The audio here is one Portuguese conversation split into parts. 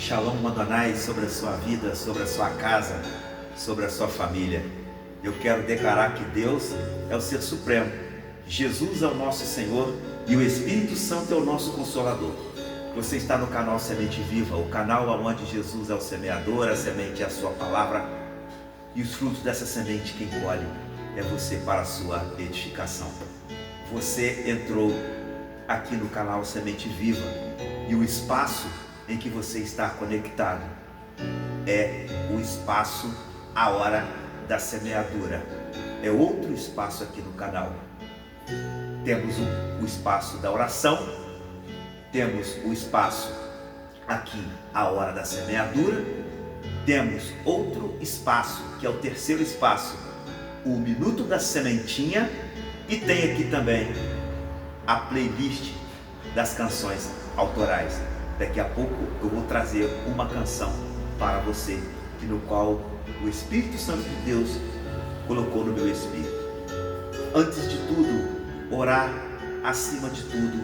Shalom Adonai sobre a sua vida, sobre a sua casa, sobre a sua família. Eu quero declarar que Deus é o Ser Supremo, Jesus é o nosso Senhor e o Espírito Santo é o nosso Consolador. Você está no canal Semente Viva, o canal onde Jesus é o semeador, a semente é a sua palavra e os frutos dessa semente quem colhe é você para a sua edificação. Você entrou aqui no canal Semente Viva e o espaço em que você está conectado é o espaço, a hora da semeadura. É outro espaço aqui no canal. Temos o espaço da oração, temos o espaço aqui, a hora da semeadura, temos outro espaço, que é o terceiro espaço, o Minuto da Sementinha, e tem aqui também a playlist das canções autorais. Daqui a pouco eu vou trazer uma canção para você, no qual o Espírito Santo de Deus colocou no meu espírito. Antes de tudo, orar, acima de tudo,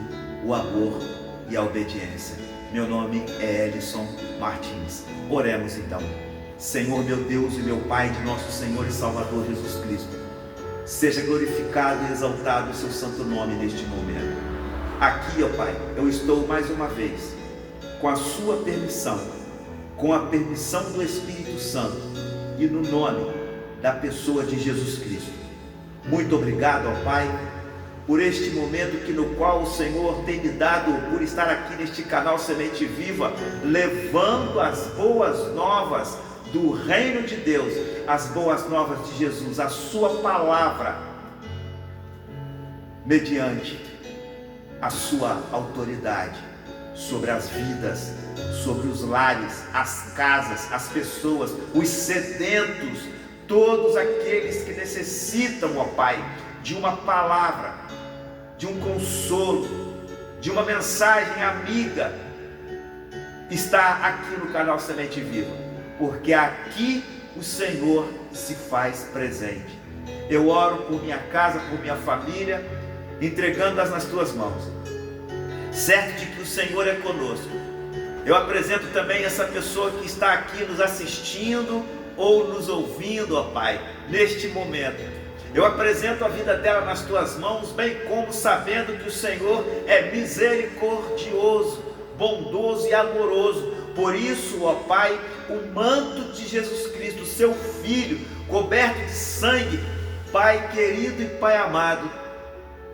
o amor e a obediência. Meu nome é Elison Martins. Oremos então. Senhor meu Deus e meu Pai de nosso Senhor e Salvador Jesus Cristo, seja glorificado e exaltado o seu santo nome neste momento. Aqui, ó Pai, eu estou mais uma vez, com a sua permissão, com a permissão do Espírito Santo e no nome da pessoa de Jesus Cristo. Muito obrigado, ó Pai, por este momento no qual o Senhor tem me dado, por estar aqui neste canal Semente Viva, levando as boas novas do reino de Deus, as boas novas de Jesus, a sua palavra, mediante a sua autoridade sobre as vidas, sobre os lares, as casas, as pessoas, os sedentos, todos aqueles que necessitam, ó Pai, de uma palavra, de um consolo, de uma mensagem amiga, está aqui no canal Semente Viva, porque aqui o Senhor se faz presente. Eu oro por minha casa, por minha família, entregando-as nas tuas mãos, certo de que o Senhor é conosco. Eu apresento também essa pessoa que está aqui nos assistindo ou nos ouvindo, ó Pai, neste momento. Eu apresento a vida dela nas tuas mãos, bem como sabendo que o Senhor é misericordioso, bondoso e amoroso. Por isso, ó Pai, o manto de Jesus Cristo, seu Filho, coberto de sangue, Pai querido e Pai amado,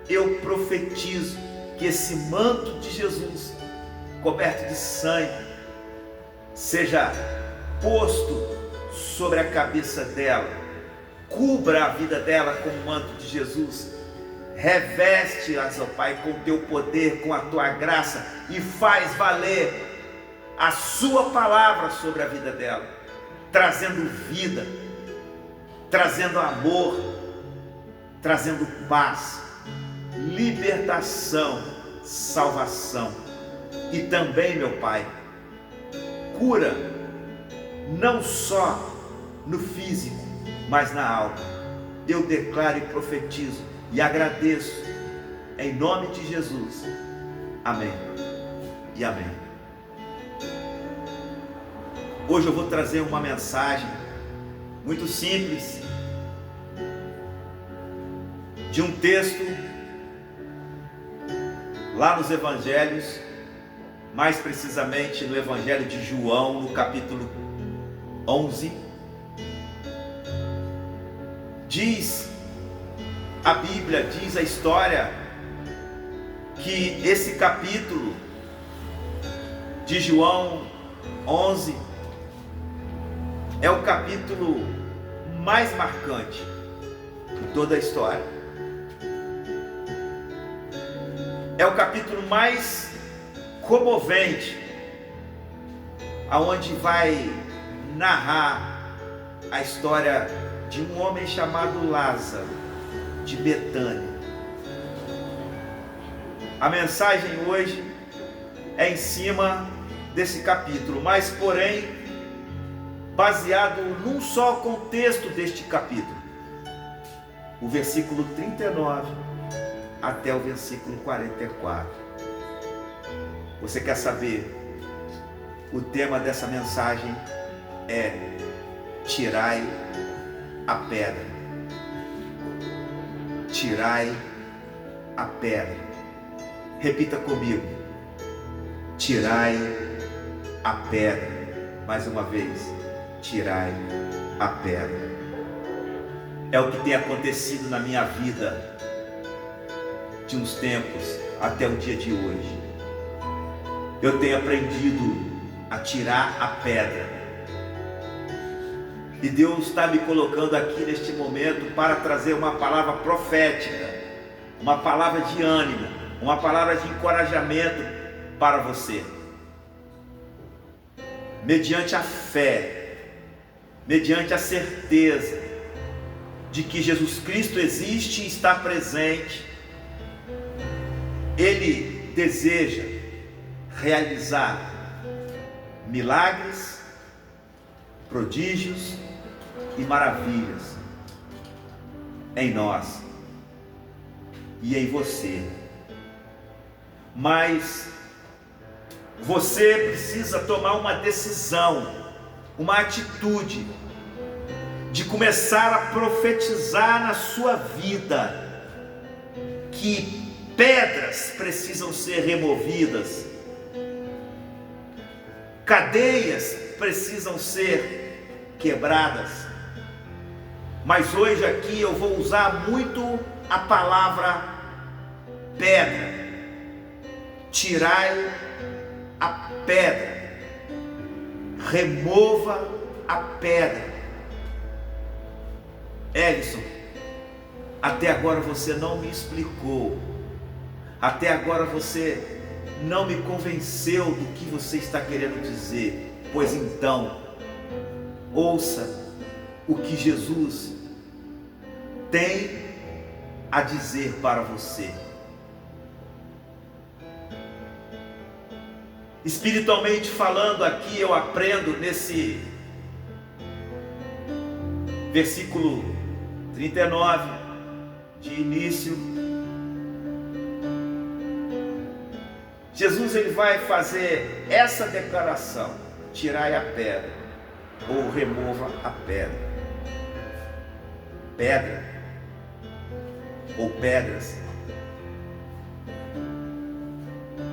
eu profetizo que esse manto de Jesus, coberto de sangue, seja posto sobre a cabeça dela, cubra a vida dela com o manto de Jesus, reveste-as, ó Pai, com teu poder, com a tua graça, e faz valer a sua palavra sobre a vida dela, trazendo vida, trazendo amor, trazendo paz, libertação, salvação. E também, meu Pai, cura não só no físico, mas na alma. Eu declaro e profetizo e agradeço em nome de Jesus. Amém e amém. Hoje eu vou trazer uma mensagem muito simples de um texto lá nos Evangelhos, mais precisamente no Evangelho de João, no capítulo 11. Diz a Bíblia, diz a história, que esse capítulo de João 11 é o capítulo mais marcante de toda a história. É o capítulo mais comovente, aonde vai narrar a história de um homem chamado Lázaro, de Betânia. A mensagem hoje é em cima desse capítulo, mas porém baseado num só contexto deste capítulo, o versículo 39 até o versículo 44. Você quer saber O tema dessa mensagem é: tirai a pedra. Tirai a pedra. Repita comigo: tirai a pedra. Mais uma vez: tirai a pedra. É o que tem acontecido na minha vida de uns tempos até o dia de hoje. Eu tenho aprendido a tirar a pedra. E Deus está me colocando aqui neste momento para trazer uma palavra profética, uma palavra de ânimo, uma palavra de encorajamento para você. Mediante a fé, mediante a certeza de que Jesus Cristo existe e está presente, Ele deseja realizar milagres, prodígios e maravilhas em nós e em você. Mas você precisa tomar uma decisão, uma atitude de começar a profetizar na sua vida que pedras precisam ser removidas, cadeias precisam ser quebradas. Mas hoje aqui eu vou usar muito a palavra pedra. Tirai a pedra, remova a pedra. Edson, até agora você não me explicou, até agora você não me convenceu do que você está querendo dizer. Pois então, ouça o que Jesus tem a dizer para você. Espiritualmente falando, aqui eu aprendo nesse versículo 39 de início. Jesus ele vai fazer essa declaração: tirai a pedra, ou remova a pedra. Pedra ou pedras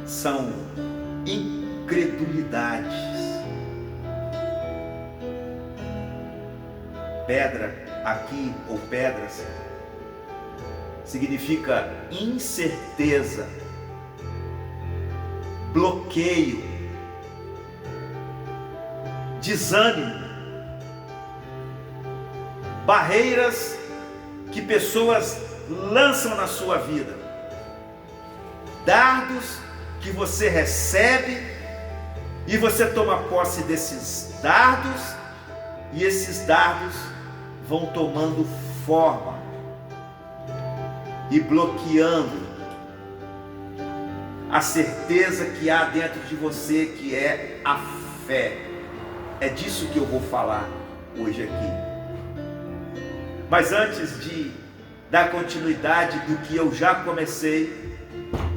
são incredulidades. Pedra aqui, ou pedras, significa incerteza, bloqueio, desânimo, barreiras que pessoas lançam na sua vida, dardos que você recebe e você toma posse desses dardos, e esses dardos vão tomando forma e bloqueando a certeza que há dentro de você, que é a fé. É disso que eu vou falar hoje aqui. Mas antes de dar continuidade do que eu já comecei,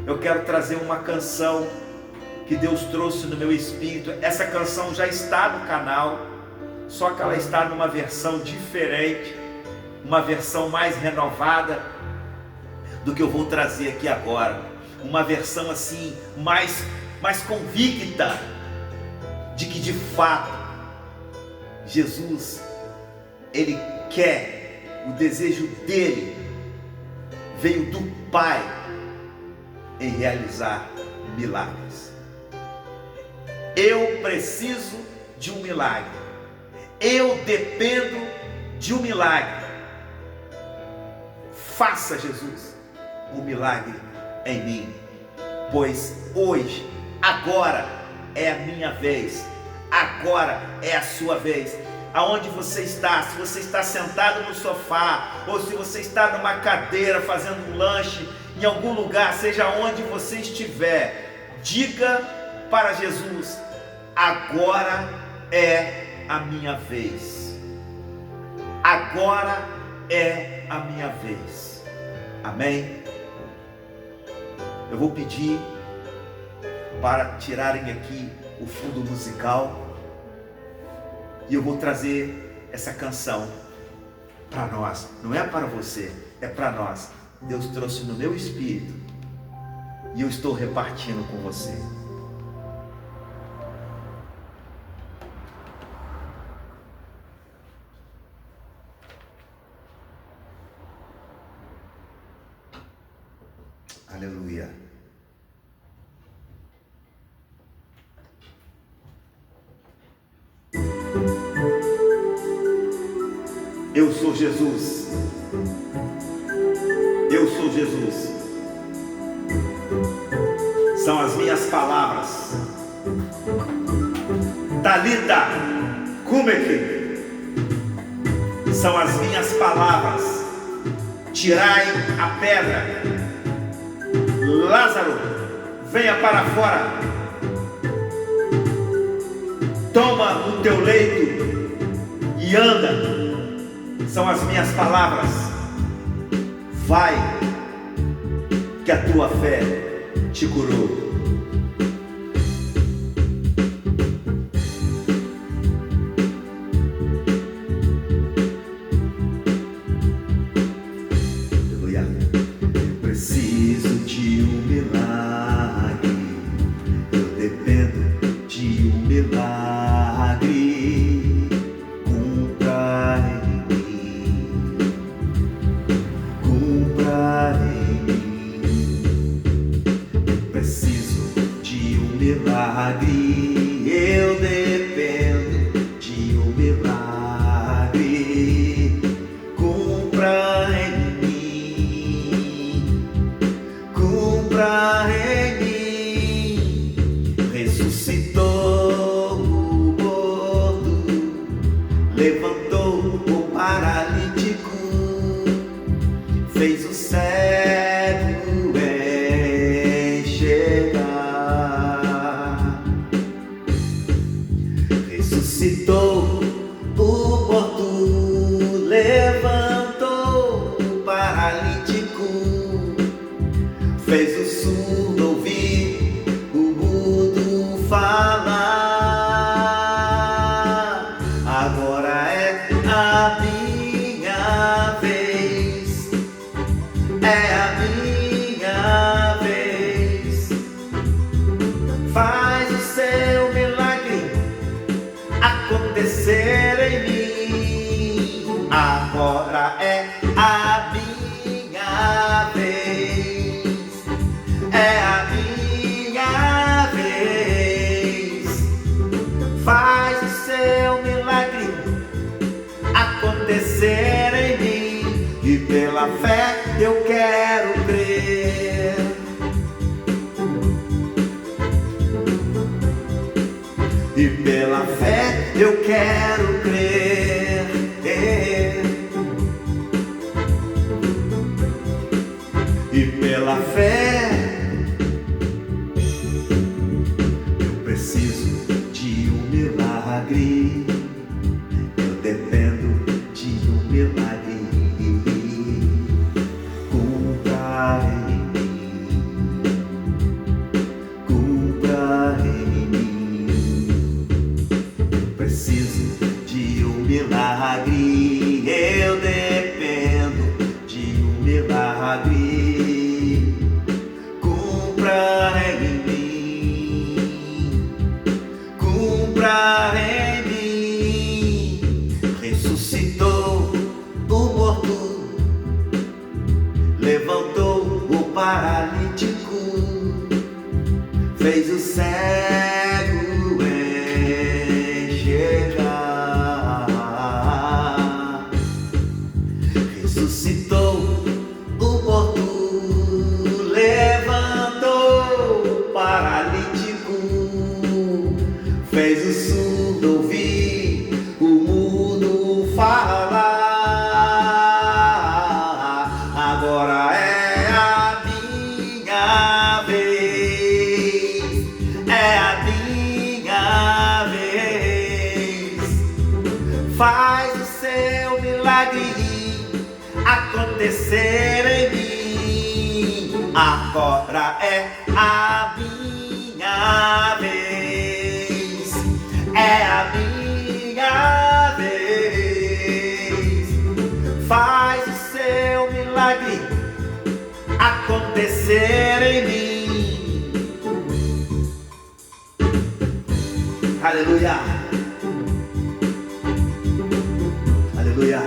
eu quero trazer uma canção que Deus trouxe no meu espírito. Essa canção já está no canal, só que ela está numa versão diferente, uma versão mais renovada do que eu vou trazer aqui agora. Uma versão assim, mais convicta de que de fato Jesus, Ele quer, o desejo dele veio do Pai em realizar milagres. Eu preciso de um milagre. Eu dependo de um milagre. Faça, Jesus, um milagre em mim, pois hoje, agora é a minha vez, agora é a sua vez. Aonde você está, se você está sentado no sofá, ou se você está numa cadeira fazendo um lanche, em algum lugar, seja onde você estiver, diga para Jesus: agora é a minha vez, agora é a minha vez. Amém? Eu vou pedir para tirarem aqui o fundo musical e eu vou trazer essa canção para nós. Não é para você, é para nós. Deus trouxe no meu espírito e eu estou repartindo com você. Aleluia. Eu sou Jesus. Eu sou Jesus. São as minhas palavras. Talita Kumeke. São as minhas palavras. Tirai a pedra. Lázaro, venha para fora. Toma o teu leito e anda. São as minhas palavras. Vai, que a tua fé te curou. Aleluia. Eu preciso de um milagre. Eu dependo de um milagre. Milagre, eu dependo de um milagre. Cumpra em mim, cumpra em mim. Ressuscitou o morto, levantou o paralítico, fez o cego enxergar. Ressuscitou o morto, levantou o paralítico, fez o surdo ouvir, o mudo falar. Agora é a minha vez, é a minha vez. Faz o seu milagre acontecer em mim. Agora é a minha vez, é a minha vez. Faz o seu milagre acontecer em mim. E pela fé eu quero crer. E pela fé eu quero crer. E pela fé eu preciso de um milagre. Eu dependo de um milagre. Cumpra em mim, cumpra em mim. Preciso de um milagre, eu dependo de um milagre. Cumpra em mim, cumpra em mim. Ressuscitou o morto, levantou o paralítico, fez o cego enxergar. Ressuscitou o morto, levantou o paralítico, fez o surdo ouvir, o mudo falar. Agora é a minha vez, é a minha vez. Faz o seu milagre acontecer em mim. Agora é a minha vez, acontecer em mim. Aleluia, aleluia,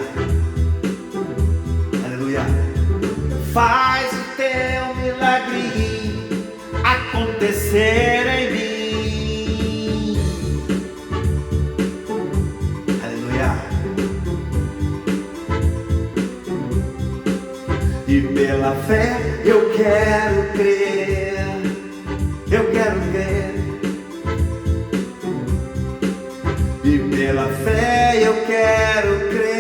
aleluia. Faz o teu milagre acontecer em mim. Aleluia. E pela fé eu quero crer, eu quero crer. E pela fé eu quero crer.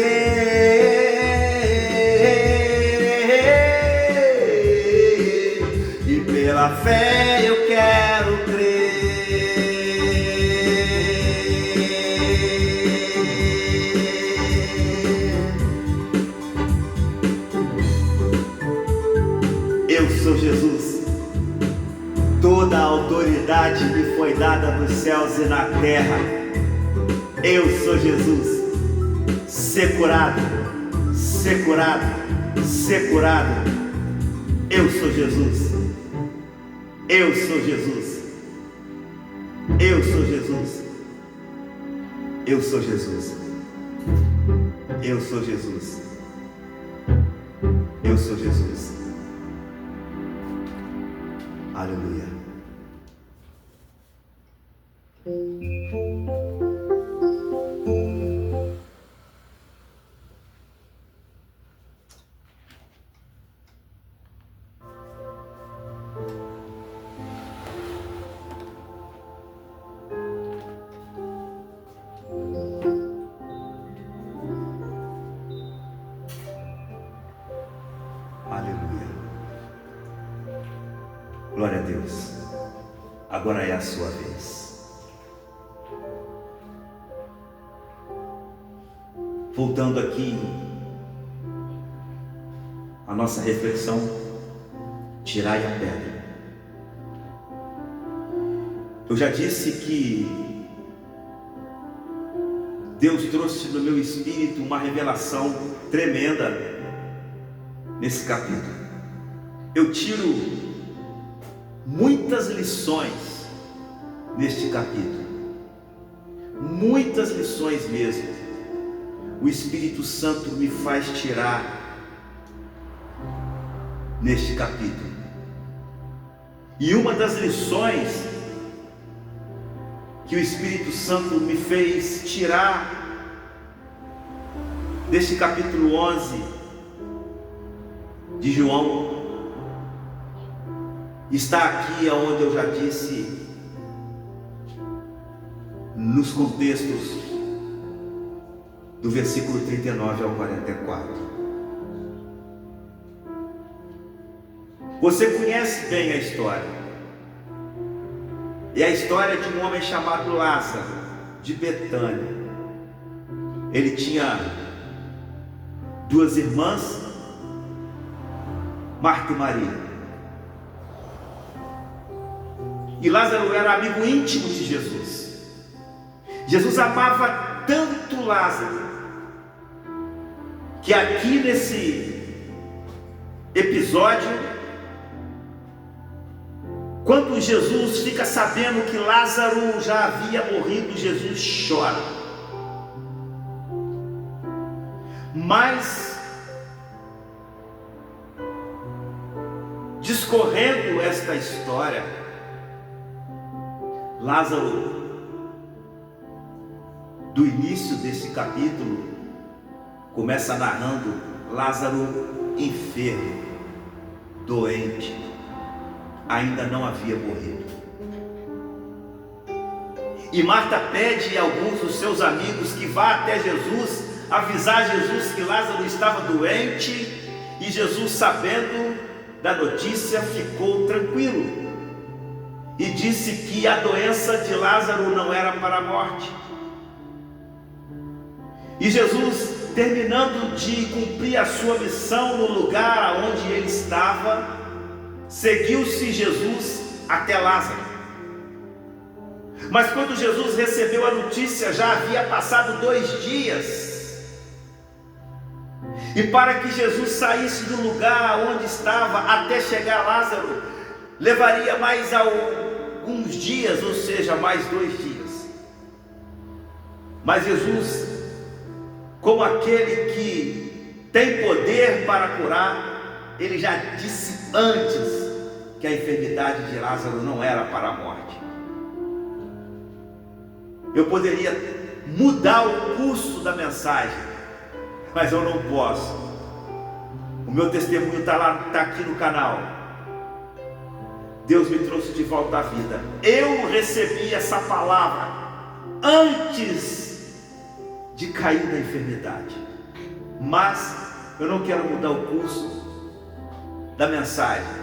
E pela fé eu quero crer. Eu sou Jesus. Toda a autoridade me foi dada nos céus e na terra. Eu sou Jesus. Ser curado, ser curado, ser curado. Eu sou Jesus. Eu sou Jesus. Eu sou Jesus. Eu sou Jesus. Eu sou Jesus. Eu sou Jesus. Aleluia. Aleluia. Glória a Deus. Agora é a sua vez. Voltando aqui a nossa reflexão, tirai a pedra. Eu já disse que Deus trouxe no meu espírito uma revelação tremenda nesse capítulo. Eu tiro muitas lições neste capítulo, muitas lições mesmo. O Espírito Santo me faz tirar neste capítulo. E uma das lições que o Espírito Santo me fez tirar deste capítulo 11 de João está aqui onde eu já disse, nos contextos do versículo 39 ao 44. Você conhece bem a história. É a história de um homem chamado Lázaro, de Betânia. Ele tinha duas irmãs, Marta e Maria. E Lázaro era amigo íntimo de Jesus. Jesus amava tanto Lázaro, que aqui nesse episódio, quando Jesus fica sabendo que Lázaro já havia morrido, Jesus chora. Mas, discorrendo esta história, Lázaro, do início desse capítulo, começa narrando Lázaro enfermo, doente, ainda não havia morrido. E Marta pede a alguns dos seus amigos que vá até Jesus, avisar Jesus que Lázaro estava doente, e Jesus, sabendo da notícia, ficou tranquilo e disse que a doença de Lázaro não era para a morte. E Jesus, terminando de cumprir a sua missão no lugar onde ele estava, seguiu-se Jesus até Lázaro. Mas quando Jesus recebeu a notícia, já havia passado 2 dias. E para que Jesus saísse do lugar onde estava até chegar a Lázaro, levaria mais alguns dias, ou seja, mais 2 dias. Mas Jesus, como aquele que tem poder para curar, ele já disse antes que a enfermidade de Lázaro não era para a morte. Eu poderia mudar o curso da mensagem, mas eu não posso. O meu testemunho está aqui no canal. Deus me trouxe de volta à vida. Eu recebi essa palavra antes de cair na enfermidade, mas eu não quero mudar o curso da mensagem.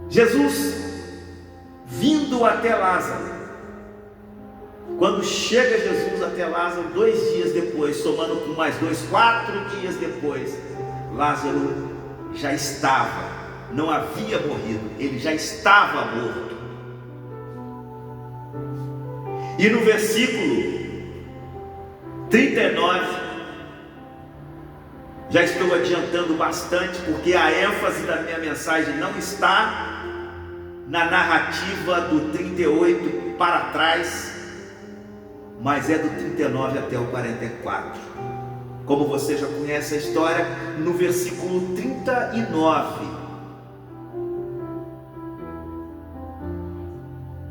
Jesus vindo até Lázaro, quando chega Jesus até Lázaro, 2 dias depois, somando com mais 2, 4 dias depois, Lázaro já estava, não havia morrido, ele já estava morto. E no versículo 39, já estou adiantando bastante, porque a ênfase da minha mensagem não está na narrativa do 38 para trás, mas é do 39 até o 44. Como você já conhece a história, no versículo 39,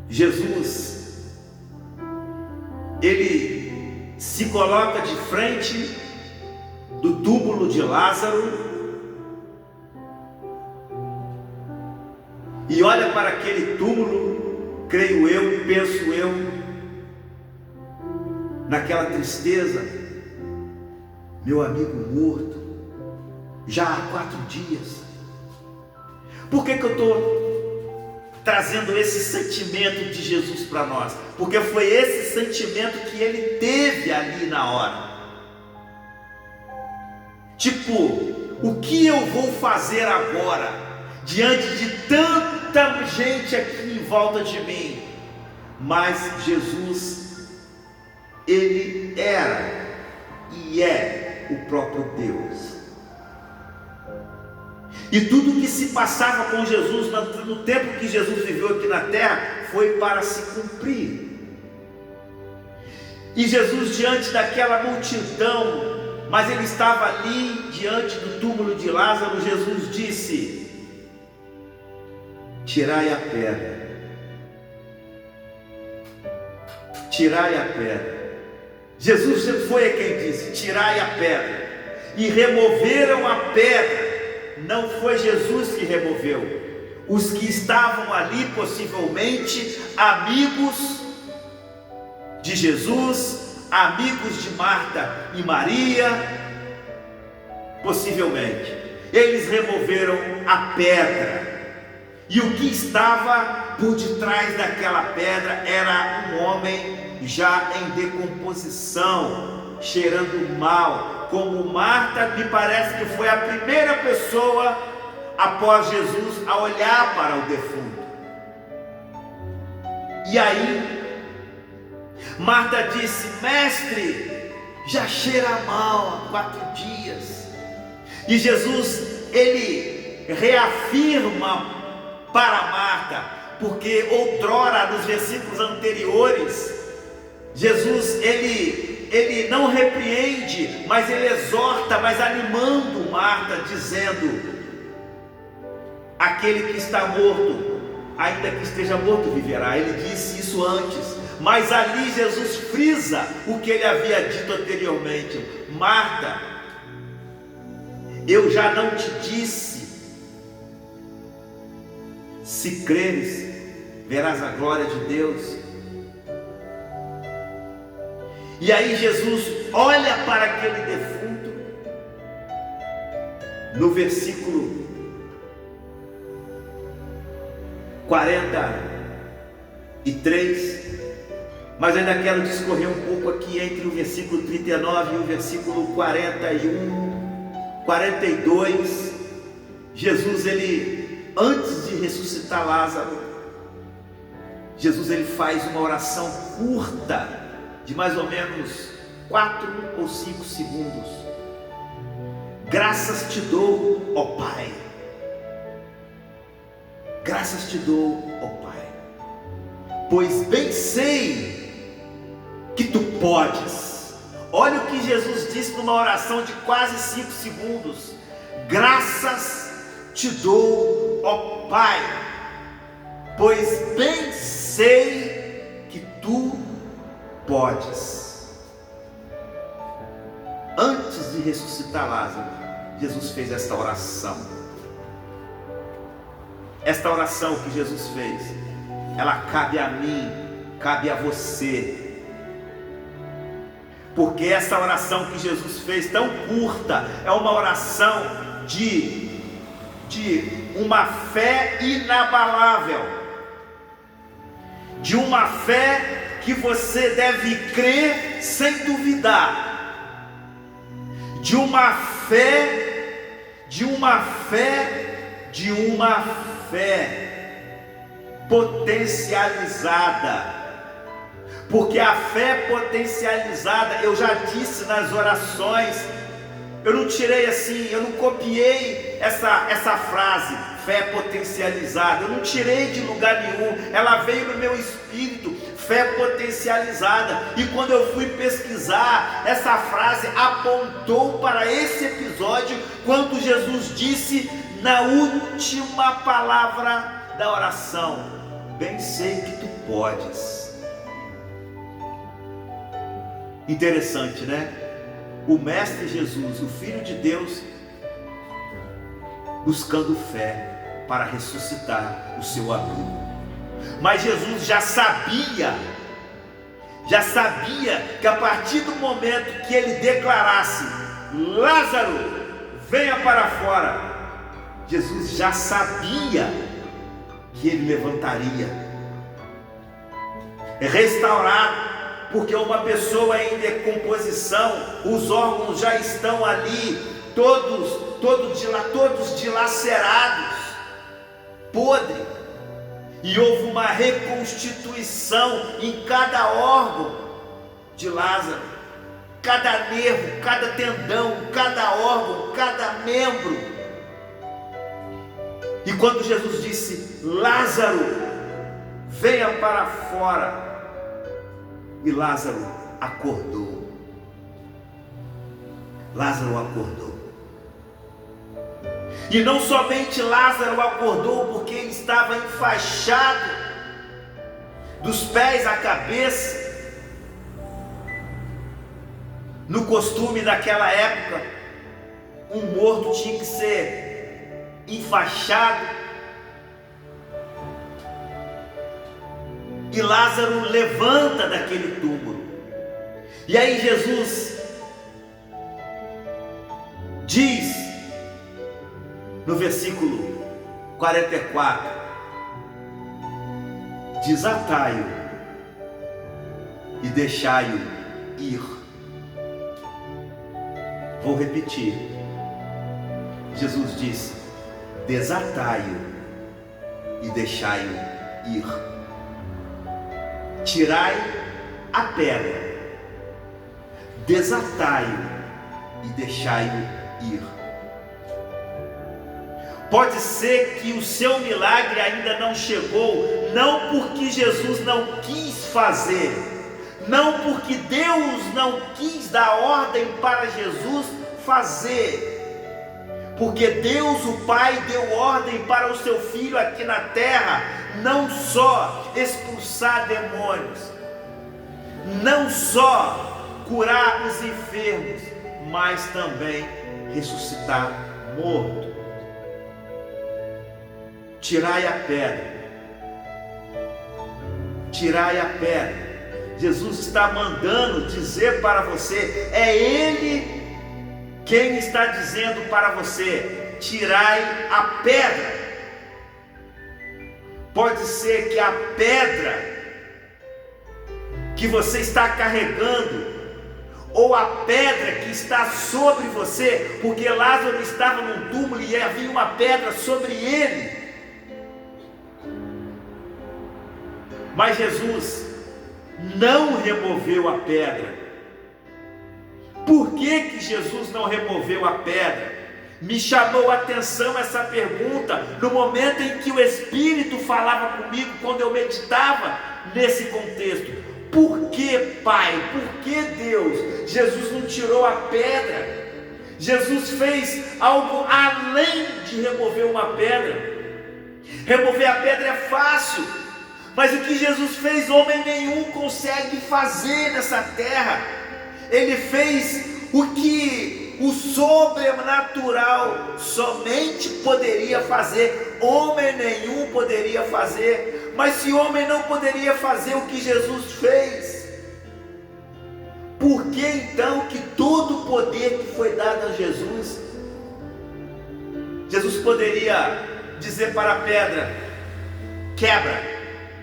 Jesus, ele se coloca de frente do túmulo de Lázaro e olha para aquele túmulo, creio eu, penso eu, naquela tristeza, meu amigo morto, já há 4 dias. Por que eu estou trazendo esse sentimento de Jesus para nós? Porque foi esse sentimento que ele teve ali na hora. Tipo, o que eu vou fazer agora, diante de tanta gente aqui em volta de mim? Mas Jesus, ele era e é o próprio Deus. E tudo que se passava com Jesus no tempo que Jesus viveu aqui na terra foi para se cumprir. E Jesus, diante daquela multidão, mas ele estava ali diante do túmulo de Lázaro, Jesus disse: tirai a pedra. Tirai a pedra. Jesus foi quem disse: tirai a pedra. E removeram a pedra. Não foi Jesus que removeu. Os que estavam ali, possivelmente amigos de Jesus, amigos de Marta e Maria, possivelmente, eles removeram a pedra. E o que estava por detrás daquela pedra era um homem já em decomposição, cheirando mal, como Marta, me parece que foi a primeira pessoa após Jesus a olhar para o defunto. E aí Marta disse: mestre, já cheira mal há 4 dias. E Jesus, ele reafirma para Marta, porque outrora, nos versículos anteriores, Jesus, ele não repreende, mas ele exorta, mas animando Marta, dizendo: aquele que está morto, ainda que esteja morto, viverá. Ele disse isso antes, mas ali Jesus frisa o que ele havia dito anteriormente: Marta, eu já não te disse, se creres, verás a glória de Deus. E aí Jesus olha para aquele defunto, no versículo 43, mas ainda quero discorrer um pouco aqui entre o versículo 39 e o versículo 41, 42. Jesus, ele, antes de ressuscitar Lázaro, Jesus, ele faz uma oração curta, de mais ou menos 4 ou 5 segundos. Graças te dou, ó Pai. Graças te dou, ó Pai, pois bem sei que tu podes. Olha o que Jesus disse numa oração de quase 5 segundos. Graças te dou, ó Pai, pois bem sei que tu podes. Antes de ressuscitar Lázaro, Jesus fez esta oração. Esta oração que Jesus fez, ela cabe a mim, cabe a você. Porque essa oração que Jesus fez, tão curta, é uma oração de uma fé inabalável, de uma fé que você deve crer sem duvidar, de uma fé potencializada. Porque a fé potencializada, eu já disse nas orações, eu não tirei assim, eu não copiei essa frase, fé potencializada, eu não tirei de lugar nenhum, ela veio no meu espírito, fé potencializada. E quando eu fui pesquisar, essa frase apontou para esse episódio, quando Jesus disse na última palavra da oração: bem sei que tu podes. Interessante, né? O Mestre Jesus, o Filho de Deus, buscando fé para ressuscitar o seu amigo. Mas Jesus já sabia que a partir do momento que ele declarasse: Lázaro, venha para fora, Jesus já sabia que ele levantaria, restaurado. Porque uma pessoa em decomposição, os órgãos já estão ali, todos dilacerados, podre, e houve uma reconstituição em cada órgão de Lázaro, cada nervo, cada tendão, cada órgão, cada membro. E quando Jesus disse: Lázaro, venha para fora, e Lázaro acordou. Lázaro acordou. E não somente Lázaro acordou, porque ele estava enfaixado dos pés à cabeça. No costume daquela época, um morto tinha que ser enfaixado. E Lázaro levanta daquele túmulo. E aí Jesus diz no versículo 44: desatai-o e deixai-o ir. Vou repetir. Jesus disse: desatai-o e deixai-o ir. Tirai a pedra, desatai-o e deixai-o ir. Pode ser que o seu milagre ainda não chegou, não porque Jesus não quis fazer, não porque Deus não quis dar ordem para Jesus fazer, porque Deus, o Pai, deu ordem para o seu Filho aqui na terra, não só expulsar demônios, não só curar os enfermos, mas também ressuscitar morto. Tirai a pedra, tirai a pedra. Jesus está mandando dizer para você, é Ele quem está dizendo para você: tirai a pedra. Pode ser que a pedra que você está carregando, ou a pedra que está sobre você, porque Lázaro estava num túmulo e havia uma pedra sobre ele. Mas Jesus não removeu a pedra. Por que Jesus não removeu a pedra? Me chamou a atenção essa pergunta no momento em que o Espírito falava comigo, quando eu meditava nesse contexto. Por que, Pai? Por que Deus? Jesus não tirou a pedra. Jesus fez algo além de remover uma pedra. Remover a pedra é fácil, mas o que Jesus fez, homem nenhum consegue fazer nessa terra. Ele fez o que o sobrenatural somente poderia fazer, homem nenhum poderia fazer. Mas se homem não poderia fazer o que Jesus fez, por que então que todo o poder que foi dado a Jesus, Jesus poderia dizer para a pedra: quebra,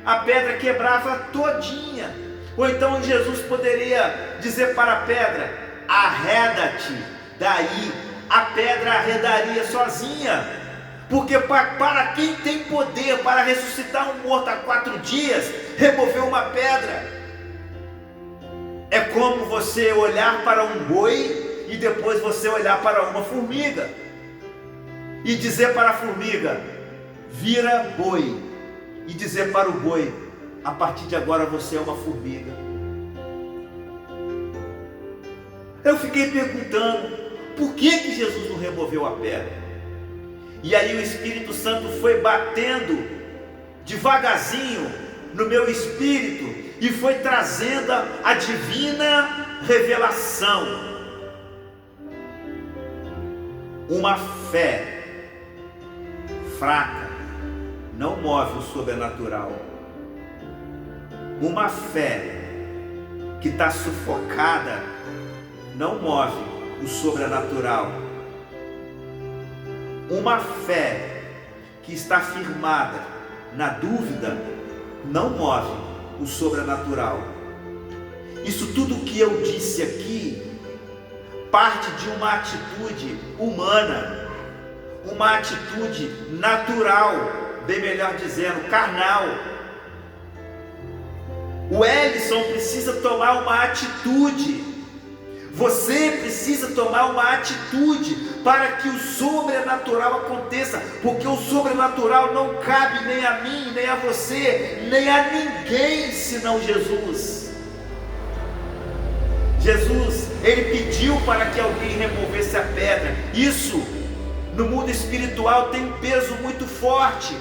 a pedra quebrava todinha. Ou então Jesus poderia dizer para a pedra: arreda-te daí, a pedra arredaria sozinha. Porque para quem tem poder para ressuscitar um morto há 4 dias, remover uma pedra é como você olhar para um boi e depois você olhar para uma formiga e dizer para a formiga: vira boi, e dizer para o boi: a partir de agora você é uma formiga. Eu fiquei perguntando, por que Jesus não removeu a pedra? E aí o Espírito Santo foi batendo devagarzinho no meu espírito e foi trazendo a divina revelação. Uma fé fraca não move o sobrenatural. Uma fé que está sufocada não move o sobrenatural. Uma fé que está firmada na dúvida não move o sobrenatural. Isso tudo que eu disse aqui parte de uma atitude humana, uma atitude natural, bem melhor dizendo, carnal. O Ellison precisa tomar uma atitude. Você precisa tomar uma atitude para que o sobrenatural aconteça, porque o sobrenatural não cabe nem a mim, nem a você, nem a ninguém senão Jesus. Jesus, ele pediu para que alguém removesse a pedra. Isso no mundo espiritual tem um peso muito forte.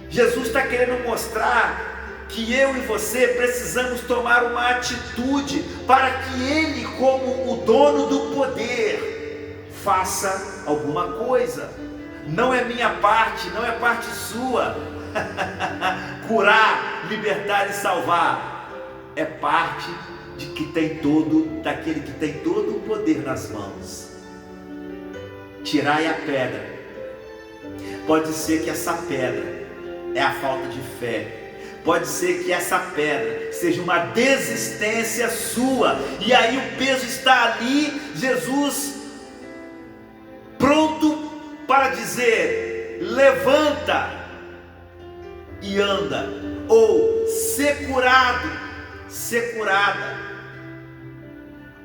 Jesus está querendo mostrar que eu e você precisamos tomar uma atitude para que Ele, como o dono do poder, faça alguma coisa. Não é minha parte, não é parte sua curar, libertar e salvar. É parte daquele que tem todo o poder nas mãos. Tirai a pedra. Pode ser que essa pedra é a falta de fé. Pode ser que essa pedra seja uma desistência sua, e aí o peso está ali, Jesus pronto para dizer: levanta e anda, ou ser curado, ser curada,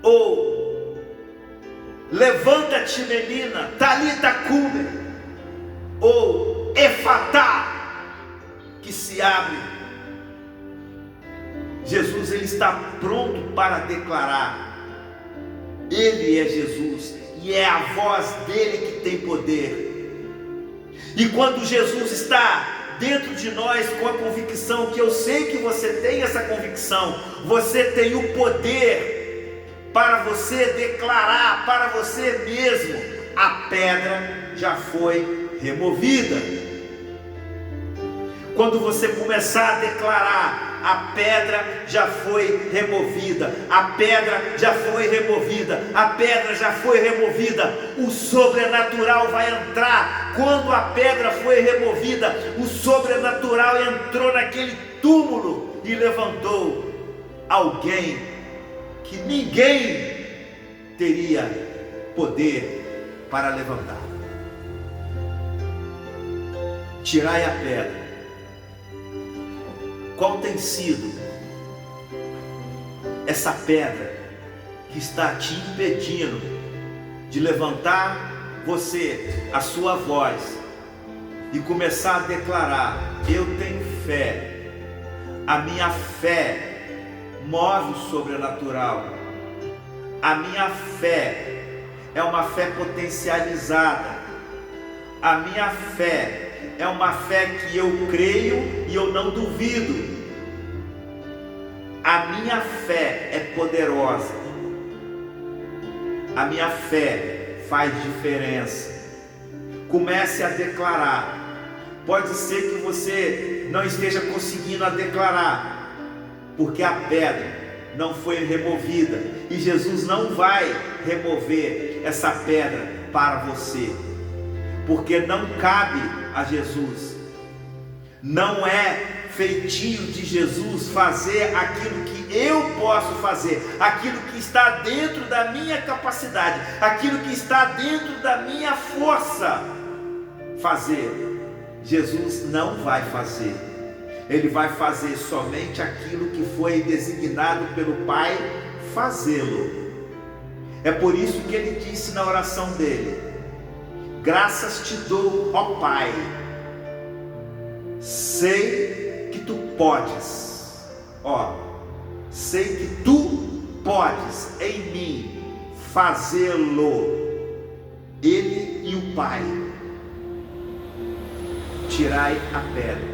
ou levanta-te menina, talita cume, ou efatá, que se abre. Jesus, ele está pronto para declarar. Ele é Jesus e é a voz dele que tem poder. E quando Jesus está dentro de nós com a convicção, que eu sei que você tem essa convicção, você tem o poder para você declarar para você mesmo: a pedra já foi removida. Quando você começar a declarar: a pedra já foi removida, a pedra já foi removida, a pedra já foi removida, o sobrenatural vai entrar. Quando a pedra foi removida, o sobrenatural entrou naquele túmulo e levantou alguém que ninguém teria poder para levantar. Tirai a pedra. Qual tem sido essa pedra que está te impedindo de levantar você, a sua voz, e começar a declarar: eu tenho fé. A minha fé move o sobrenatural. A minha fé é uma fé potencializada. A minha fé é uma fé que eu creio e eu não duvido. A minha fé é poderosa. A minha fé faz diferença. Comece a declarar. Pode ser que você não esteja conseguindo a declarar, porque a pedra não foi removida, e Jesus não vai remover essa pedra para você, porque não cabe a Jesus. Não é feitio de Jesus fazer aquilo que eu posso fazer, aquilo que está dentro da minha capacidade, aquilo que está dentro da minha força fazer. Jesus não vai fazer. Ele vai fazer somente aquilo que foi designado pelo Pai fazê-lo. É por isso que ele disse na oração dele: graças te dou, ó Pai, sei que tu podes, sei que tu podes em mim fazê-lo. Ele e o Pai. Tirai a pedra.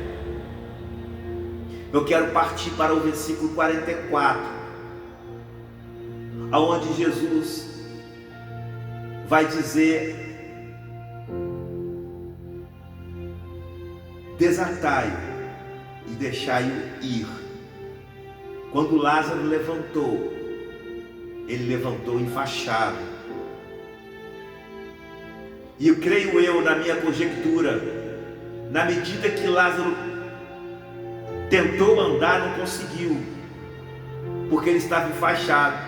Eu quero partir para o versículo 44, aonde Jesus vai dizer: desatai-o e deixai-o ir. Quando Lázaro levantou, ele levantou enfaixado. E eu creio, na minha conjectura, na medida que Lázaro tentou andar, não conseguiu, porque ele estava enfaixado.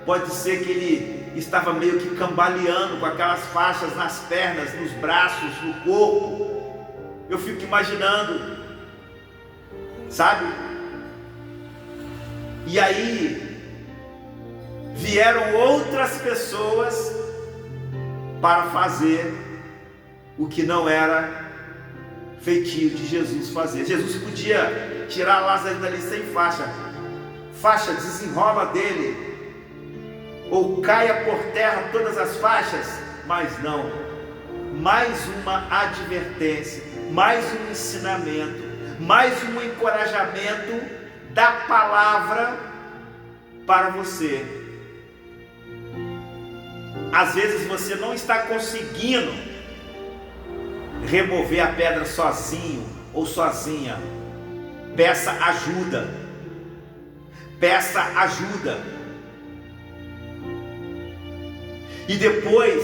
Pode ser que ele estava meio que cambaleando, com aquelas faixas nas pernas, nos braços, no corpo. Eu fico imaginando, sabe? E aí vieram outras pessoas para fazer o que não era feitio de Jesus fazer. Jesus podia tirar Lázaro dali sem faixa. Faixa, desenrola dele, ou caia por terra todas as faixas. Mas não. Mais uma advertência, mais um ensinamento, mais um encorajamento da palavra para você. Às vezes você não está conseguindo remover a pedra sozinho ou sozinha. Peça ajuda. Peça ajuda. E depois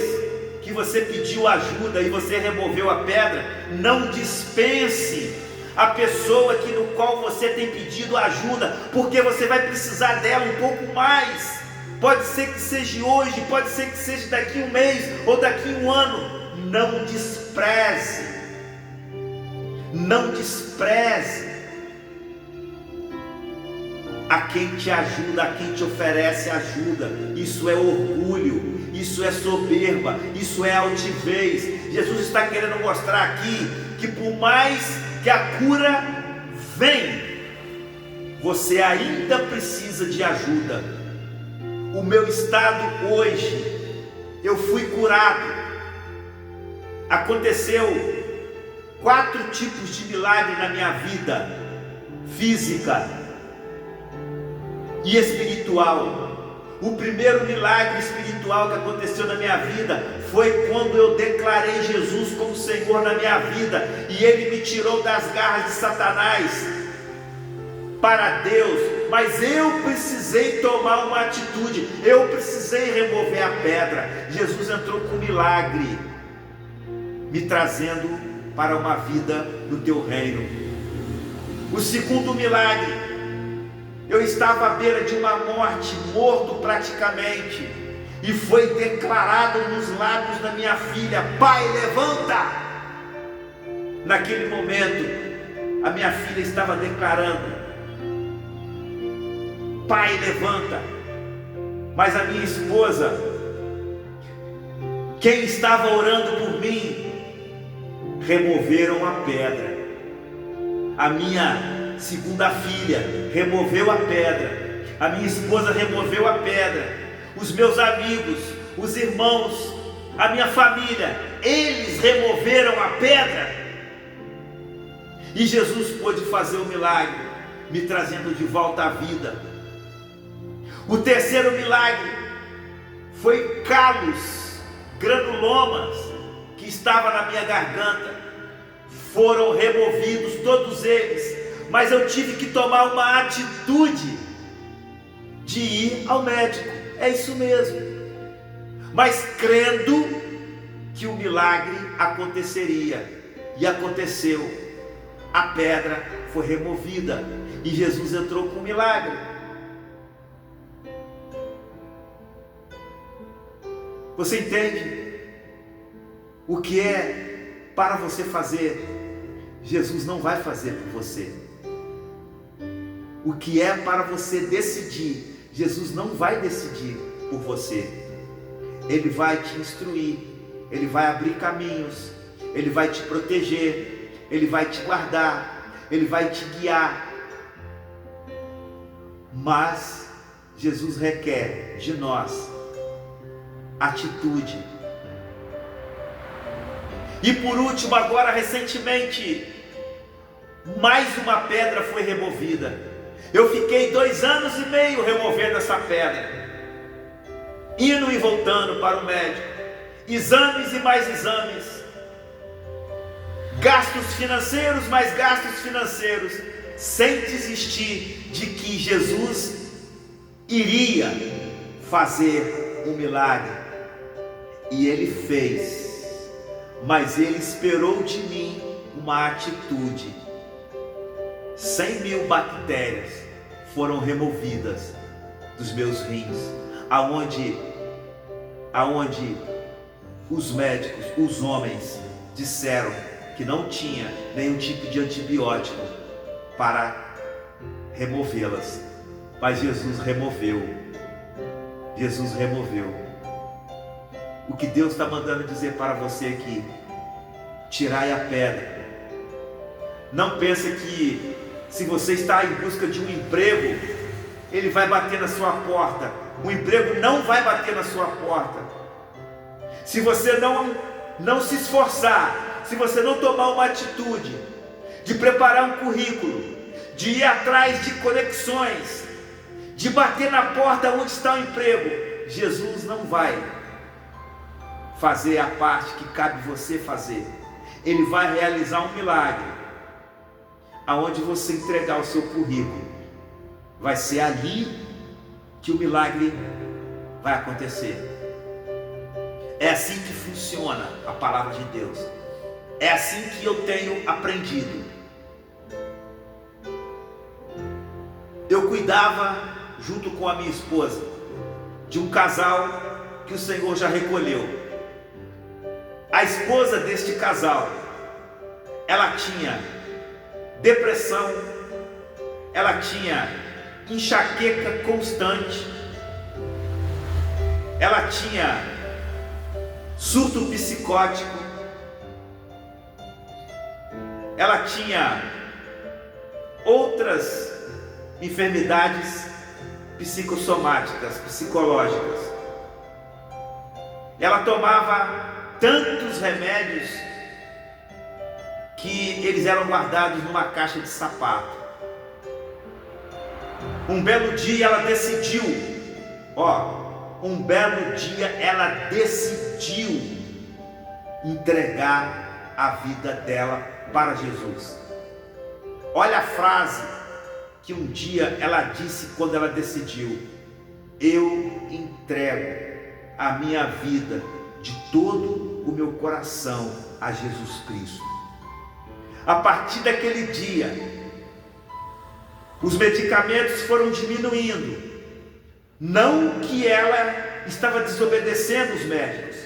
que você pediu ajuda e você removeu a pedra, não dispense a pessoa no qual você tem pedido ajuda, porque você vai precisar dela um pouco mais. Pode ser que seja hoje, pode ser que seja daqui um mês ou daqui um ano. Não despreze. Não despreze a quem te ajuda, a quem te oferece ajuda. Isso é orgulho, isso é soberba, isso é altivez. Jesus está querendo mostrar aqui que por mais que a cura venha, você ainda precisa de ajuda. O meu estado hoje, eu fui curado. Aconteceu 4 tipos de milagre na minha vida: física e espiritual. O primeiro milagre espiritual que aconteceu na minha vida foi quando eu declarei Jesus como Senhor na minha vida, e Ele me tirou das garras de Satanás para Deus. Mas eu precisei tomar uma atitude, eu precisei remover a pedra. Jesus entrou com milagre, me trazendo para uma vida no teu reino. O segundo milagre, eu estava à beira de uma morte, morto praticamente, e foi declarado nos lábios da minha filha: pai, levanta! Naquele momento, a minha filha estava declarando: pai, levanta! Mas a minha esposa, quem estava orando por mim, removeram a pedra. A minha segunda filha removeu a pedra. A minha esposa removeu a pedra. Os meus amigos, os irmãos, a minha família, eles removeram a pedra. E Jesus pôde fazer o milagre, me trazendo de volta à vida. O terceiro milagre foi calos, granulomas que estavam na minha garganta. Foram removidos todos eles, mas eu tive que tomar uma atitude de ir ao médico. É isso mesmo. Mas crendo que o milagre aconteceria. E aconteceu. A pedra foi removida e Jesus entrou com o milagre. Você entende? O que é para você fazer, Jesus não vai fazer por você. O que é para você decidir, Jesus não vai decidir por você. Ele vai te instruir, Ele vai abrir caminhos, Ele vai te proteger, Ele vai te guardar, Ele vai te guiar. Mas Jesus requer de nós atitude. E por último, agora recentemente, mais uma pedra foi removida. Eu fiquei 2 anos e meio removendo essa pedra, indo e voltando para o médico, exames e mais exames, gastos financeiros, mais gastos financeiros, sem desistir de que Jesus iria fazer um milagre. E Ele fez. Mas Ele esperou de mim uma atitude. 100.000 bactérias foram removidas dos meus rins, aonde os médicos, os homens, disseram que não tinha nenhum tipo de antibiótico para removê-las. Mas Jesus removeu. Jesus removeu. O que Deus está mandando dizer para você aqui: tirai a pedra. Não pense que se você está em busca de um emprego, ele vai bater na sua porta. O emprego não vai bater na sua porta. Se você não se esforçar, se você não tomar uma atitude de preparar um currículo, de ir atrás de conexões, de bater na porta onde está o emprego, Jesus não vai fazer a parte que cabe você fazer. Ele vai realizar um milagre, aonde você entregar o seu currículo. Vai ser ali que o milagre vai acontecer. É assim que funciona a palavra de Deus. É assim que eu tenho aprendido. Eu cuidava, junto com a minha esposa, de um casal que o Senhor já recolheu. A esposa deste casal, ela tinha depressão, ela tinha enxaqueca constante, ela tinha surto psicótico, ela tinha outras enfermidades psicossomáticas, psicológicas. Ela tomava tantos remédios que eles eram guardados numa caixa de sapato. Um belo dia ela decidiu, entregar a vida dela para Jesus. Olha a frase que um dia ela disse quando ela decidiu: eu entrego a minha vida de todo o meu coração a Jesus Cristo. A partir daquele dia, os medicamentos foram diminuindo. Não que ela estava desobedecendo os médicos,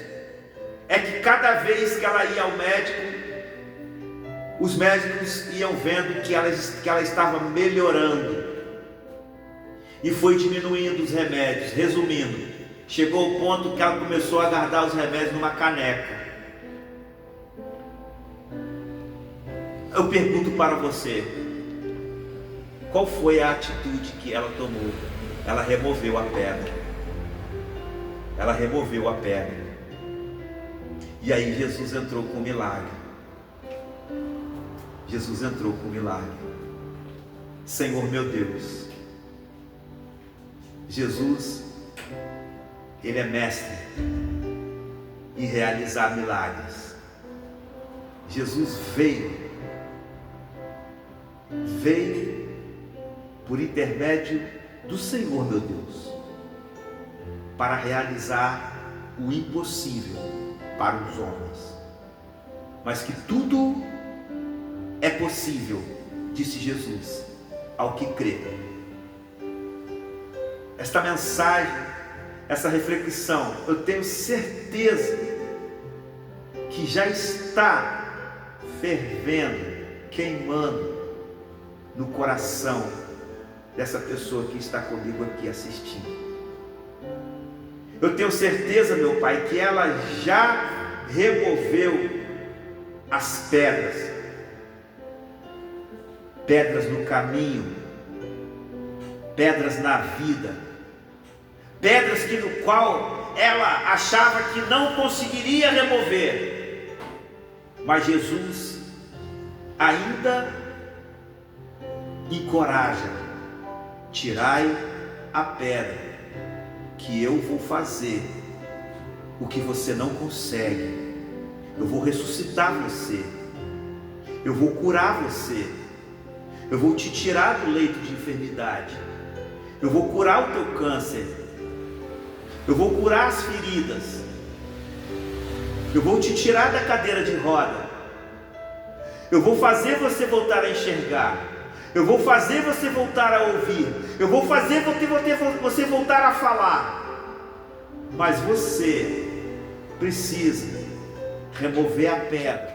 é que cada vez que ela ia ao médico, os médicos iam vendo que ela estava melhorando. E foi diminuindo os remédios. Resumindo, chegou ao ponto que ela começou a guardar os remédios numa caneca. Eu pergunto para você, qual foi a atitude que ela tomou? Ela removeu a pedra. Ela removeu a pedra. E aí Jesus entrou com o milagre. Jesus entrou com o milagre. Senhor meu Deus, Jesus, Ele é mestre em realizar milagres. Jesus veio por intermédio do Senhor meu Deus, para realizar o impossível para os homens, mas que tudo é possível, disse Jesus, ao que crê. Esta mensagem, essa reflexão, eu tenho certeza que já está fervendo, queimando no coração dessa pessoa que está comigo aqui assistindo. Eu tenho certeza, meu Pai, que ela já removeu as pedras no caminho, pedras na vida, pedras que no qual ela achava que não conseguiria remover, mas Jesus ainda encoraja: tirai a pedra, que eu vou fazer o que você não consegue. Eu vou ressuscitar você, eu vou curar você, eu vou te tirar do leito de enfermidade, eu vou curar o teu câncer, eu vou curar as feridas, eu vou te tirar da cadeira de roda, eu vou fazer você voltar a enxergar, eu vou fazer você voltar a ouvir, eu vou fazer você voltar a falar. Mas você precisa remover a pedra.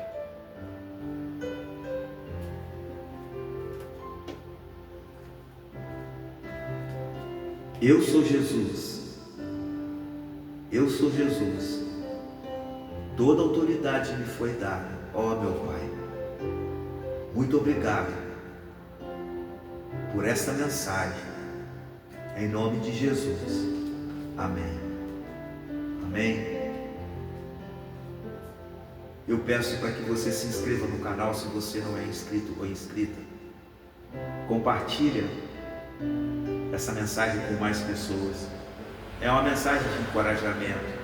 Eu sou Jesus. Eu sou Jesus. Toda autoridade me foi dada. Ó meu Pai, muito obrigado por essa mensagem, em nome de Jesus, amém, amém. Eu peço para que você se inscreva no canal, se você não é inscrito ou inscrita, compartilha essa mensagem com mais pessoas, é uma mensagem de encorajamento.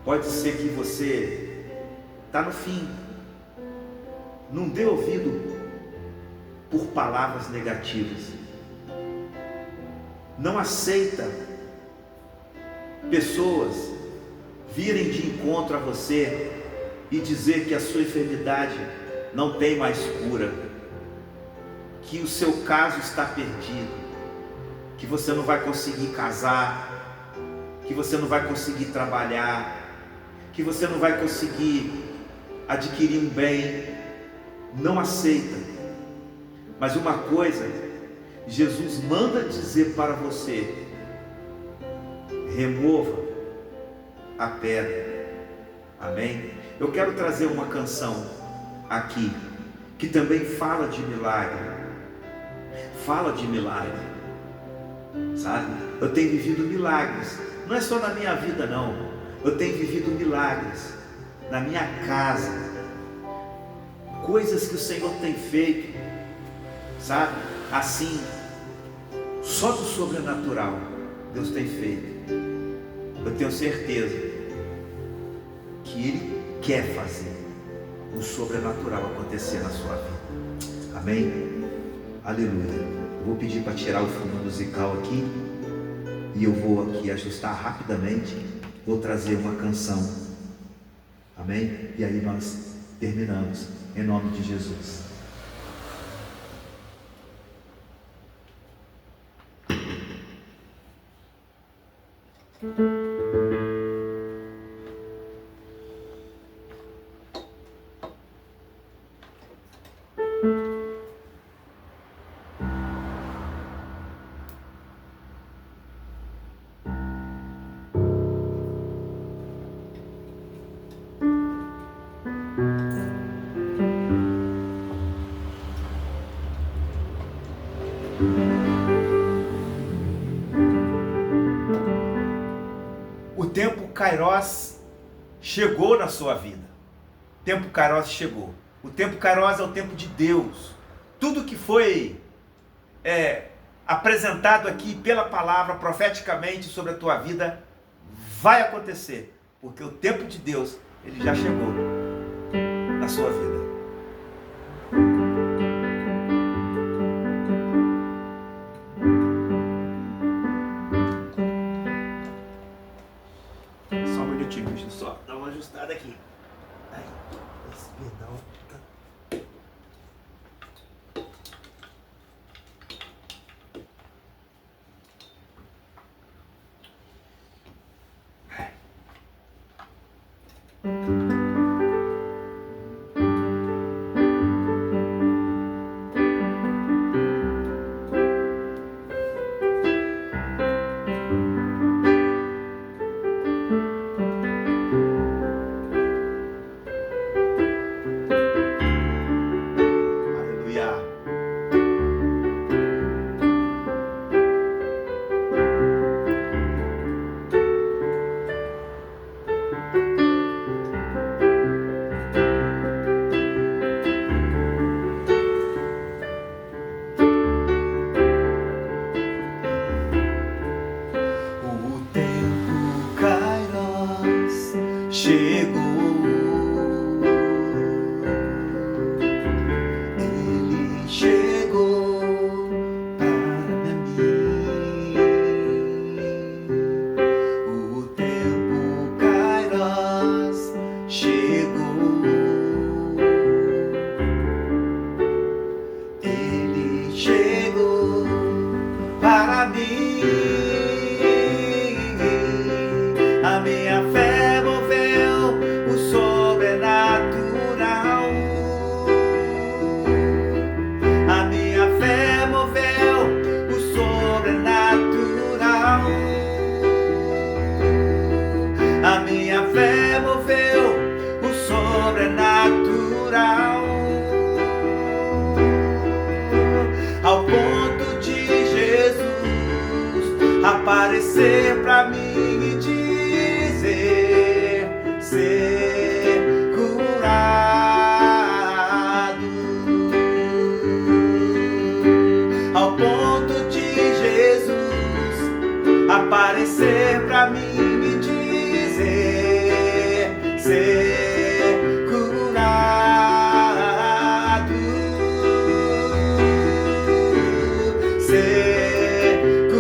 Pode ser que você está no fim, não dê ouvido por palavras negativas, não aceita pessoas virem de encontro a você e dizer que a sua enfermidade não tem mais cura, que o seu caso está perdido, que você não vai conseguir casar, que você não vai conseguir trabalhar, que você não vai conseguir adquirir um bem. Não aceita. Mas uma coisa, Jesus manda dizer para você: remova a pedra. Amém? Eu quero trazer uma canção aqui que também fala de milagre. Fala de milagre, sabe? Eu tenho vivido milagres, não é só na minha vida não. Eu tenho vivido milagres na minha casa, coisas que o Senhor tem feito, sabe? Assim, só do sobrenatural Deus tem feito. Eu tenho certeza que Ele quer fazer o sobrenatural acontecer na sua vida. Amém? Aleluia. Eu vou pedir para tirar o fundo musical aqui, e eu vou aqui ajustar rapidamente. Vou trazer uma canção. Amém? E aí nós terminamos, em nome de Jesus. Kairos chegou na sua vida. O tempo Kairos chegou. O tempo Kairos é o tempo de Deus. Tudo que foi apresentado aqui pela palavra profeticamente sobre a tua vida vai acontecer, porque o tempo de Deus, ele já chegou na sua vida. Só um minutinho, deixa eu só dar uma ajustada aqui. Ai, esse pedal tá... aparecer pra mim e dizer: ser curado, ao ponto de Jesus aparecer pra mim e dizer: ser curado, ser curado.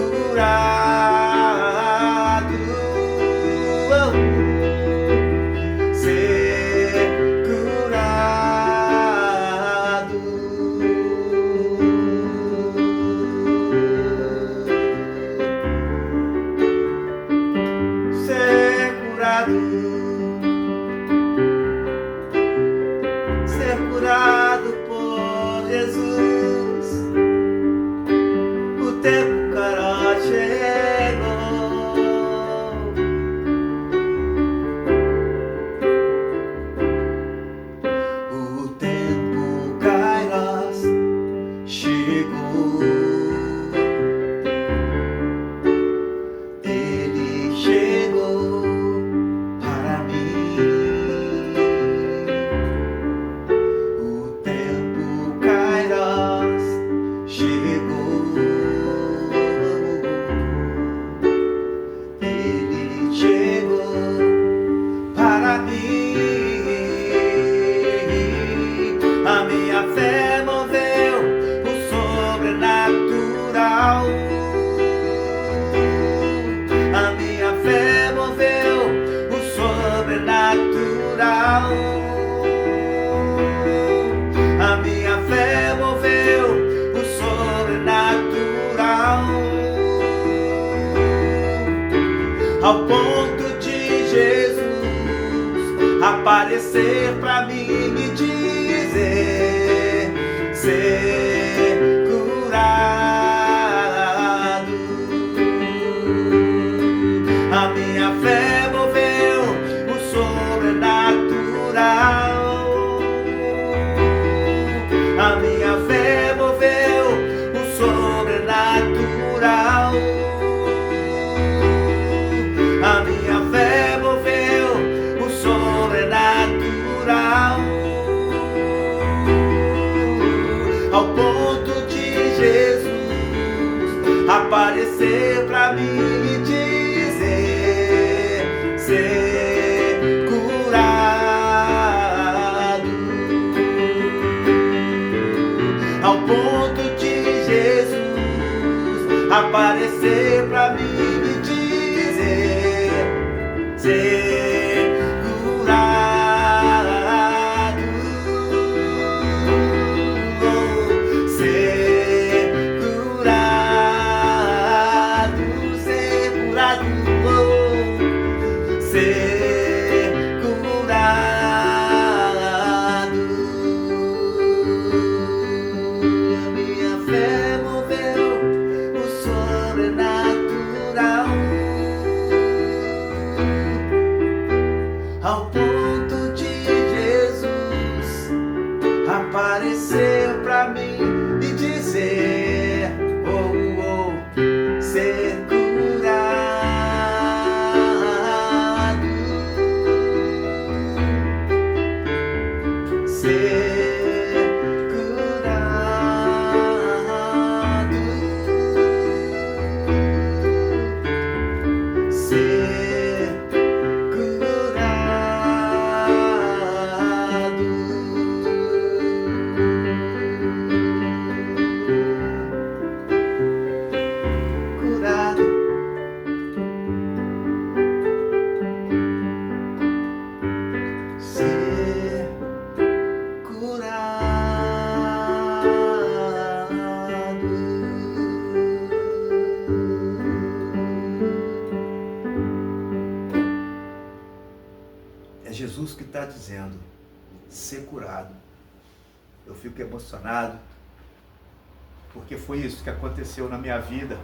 Ser curado por Jesus. O tempo Kairos chegou. O tempo Kairos chegou. Ele chegou para mim. O tempo Kairos chegou. Ele chegou para mim. A minha fé moveu o sobrenatural. A minha fé moveu o sobrenatural. A minha fé moveu o sobrenatural, ao ponto de Jesus aparecer pra mim e dizer: ser curado. A minha fé moveu o sobrenatural. A minha fé moveu o sobrenatural. A ao ponto de Jesus aparecer pra mim e dizer: ser curado, ao ponto de Jesus aparecer pra mim e dizer: ser curado, ser curado, ser curado, ser curado. A minha fé moveu o sobrenatural ao ponto de Jesus aparecer pra mim e dizer: oh, oh, ser curado, ser curado, ser curado, ser É Jesus que está dizendo: ser curado. Eu fico emocionado, porque foi isso que aconteceu na minha vida.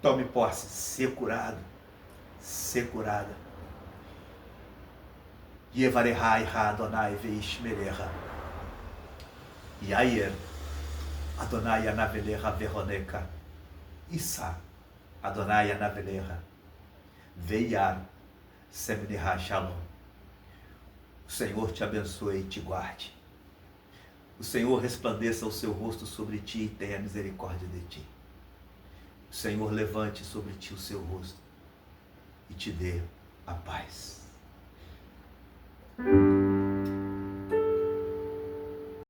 Tome posse, ser curado, ser curada. Yevarehai ha Adonai veishmereha. Yair Adonai anaveleha veroneka. Issa Adonai anaveleha. Veiar semneha shalom. O Senhor te abençoe e te guarde. O Senhor resplandeça o seu rosto sobre ti e tenha misericórdia de ti. O Senhor levante sobre ti o seu rosto e te dê a paz.